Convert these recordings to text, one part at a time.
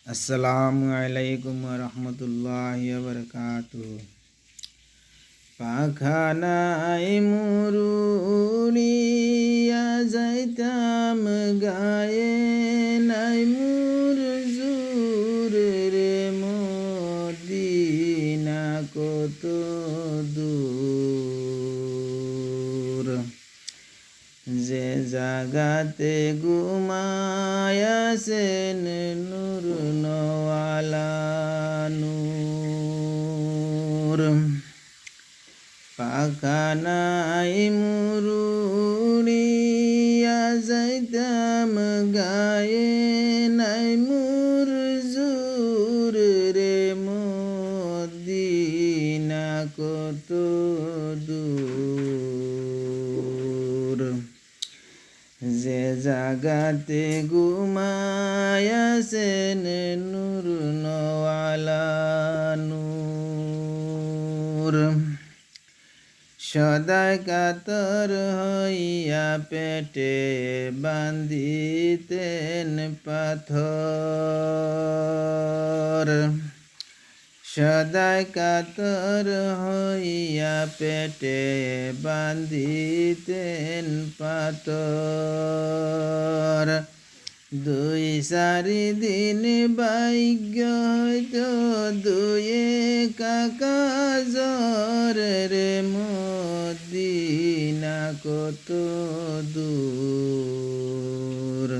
আসসালামু আলাইকুম রহমতুল্লাহি বারাকাতুহু। পাখানায় মুরুলিয়া যাইতাম গায়ে নাই মুর জুর রে মদিনা কত দূর। যে জাগাতে ঘুমায়াছেন নূর নওয়ালা নূর। পাখানায় মুরুলিয়া যাইতাম গায়ে নাই মুর জুর রে মদিনা কত দূর। যে জাগাতে ঘুমায়াছেন নূর নওয়ালা নূর। সদাই কাতর হইয়া পেটে বান্ধিতেন পাথর। সদাই কাতর হইয়া পেটে বান্ধিতেন পাথর। 2-4 দিন ভাগ্য হইত দুয়ে কাকাজর রে মদিনা কত দূর।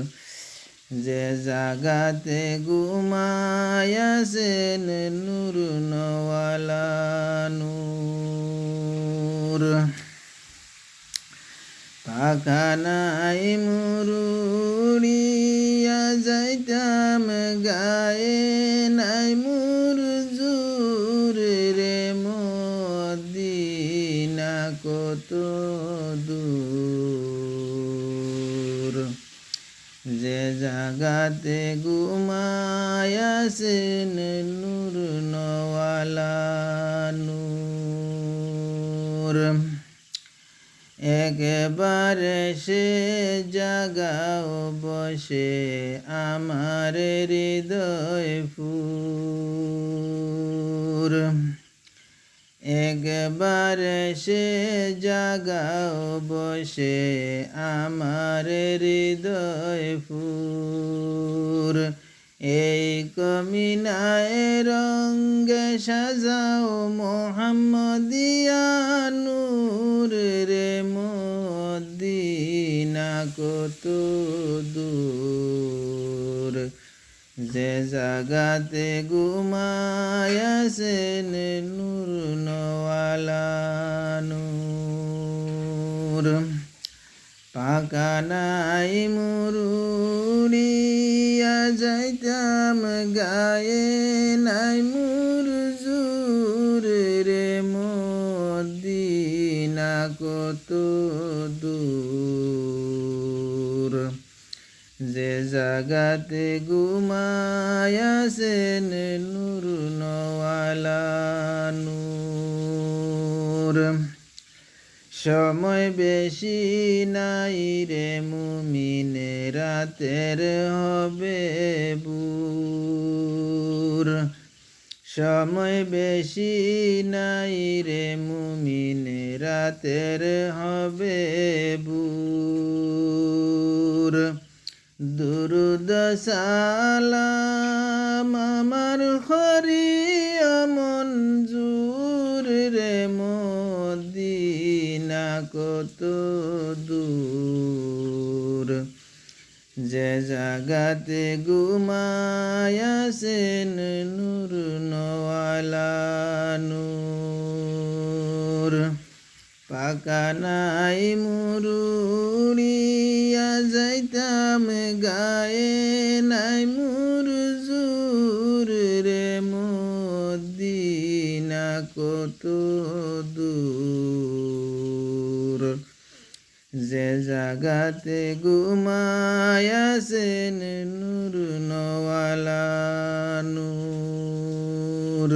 যে জাগাতে ঘুমায়াছেন নূর নওয়ালা নূর। পাখানায় মুরুলিয়া যাইতাম গায়ে নাই মুর জুর রে মদিনা কত দূর। যে জাগাতে ঘুমায়াছেন নূর নওয়ালা নূর। একবারে সে জাগাও বসে আমার হৃদয় ফুর। একবারে সে জাগাও বসে আমার হৃদয় ফুর। এই কমিনায় রঙ্গে সাজাও মোহাম্মদিয়া নূর রে মদিনা কত দূর। যে জাগাতে ঘুমায়াছেন নূর নওয়ালা নূর। পাখানায় মুরুলিয়া যাইতাম গায়ে নাই মুর জুর রে মদিনা কত দূর। যে জাগাতে ঘুমায়াছেন নূর নওয়ালা নূর। সময় বেশি নাই রে মুমিন রাতের হবে বুর। সময় বেশি নাই রে মুমিন রাতের হবে বুর। দুরুদ সালাম আমার খরিয়া মঞ্জুর রে মদিনা কত দূর। যে জাগাতে ঘুমায়াছেন নূর নওয়ালা নূর। পাখানায় মুরুলিয়া যাইতাম গায়ে নাই মুর জুর রে মদিনা কত দূর। যে জাগাতে ঘুমায়াছেন নূর নওয়ালা নূর।